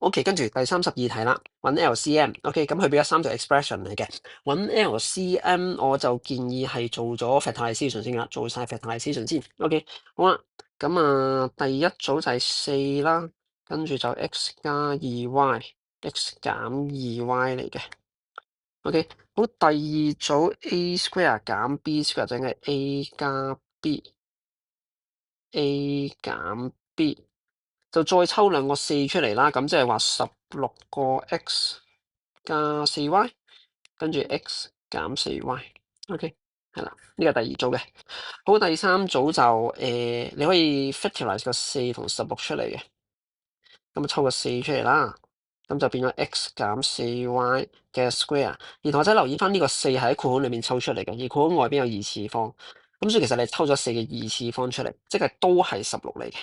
OK，跟住第32題啦，揾 LCM。OK，咁佢俾咗3條 expression 嚟嘅。揾 LCM 我就建議係做咗 factorization 先啦，做晒 factorization 先。OK，好啦，咁第一組就係4啦，跟住就 x 加 2y，x 減 2y 嚟嘅。OK，好，第二組 a square 減 b square 就應該係 a 加 b，a 減 b。就再抽兩個4出嚟啦，咁即係話16個 x 加 4y， 跟住 x 減 4y。OK， 係啦，呢個第二組嘅。好，第三組就你可以 factorize 個4同16出嚟嘅，咁啊抽個4出嚟啦，咁就變咗 x 減 4y 嘅 square。然後或者留意翻呢個4係喺括號裏面抽出嚟嘅，而括號外邊有二次方，咁所以其實你抽咗4嘅二次方出嚟，即係都係16嚟嘅。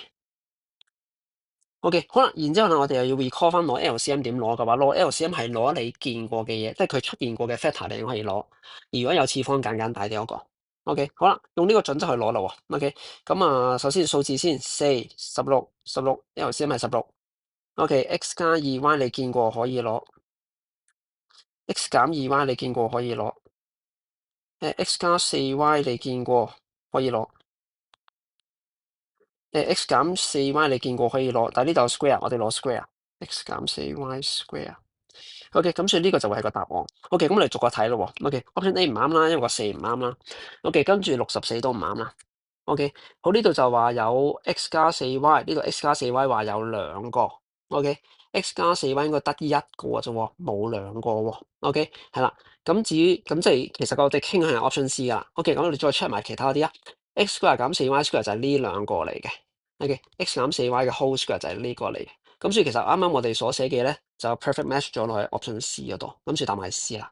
OK，好啦，然之後咧，我哋又要 recall 翻攞 LCM 點攞嘅話，攞 LCM 係攞你見過嘅嘢，即係佢出現過嘅 factor 你可以攞。如果有次方簡簡大啲嗰個。OK，好啦，用呢個準則去攞啦喎。OK，咁首先數字先，4、16 LCM 係16。OK，x 加 2y 你見過可以攞，x 減 2y 你見過可以攞，x 加 4y 你見過可以攞。x 減 4y 你見過可以攞，但係呢度有 square，我哋攞 square。x 減 4y square。OK，咁所以呢個就會係個答案。OK，咁我哋逐個睇咯喎。OK，option A 唔啱啦，因為個4唔啱啦。OK，跟住64都唔啱啦。OK，好，呢度就話有 x 加 4y，呢度 x 加 4y 話有兩個。OK，x 加 4y 應該得一個啫喎，冇兩個喎。OK，係啦。咁至於咁即係其實我哋傾向係 option C 噶啦。OK，咁我哋再 check 埋其他啲啊。x square 減 4y square 就係呢兩個嚟嘅。OK，x 減 4y 嘅 whole square 就係呢個嚟嘅。咁所以其實啱啱我哋所寫嘅咧就 perfect match 咗落去 option C 嗰度，咁所以答案係 C 啦。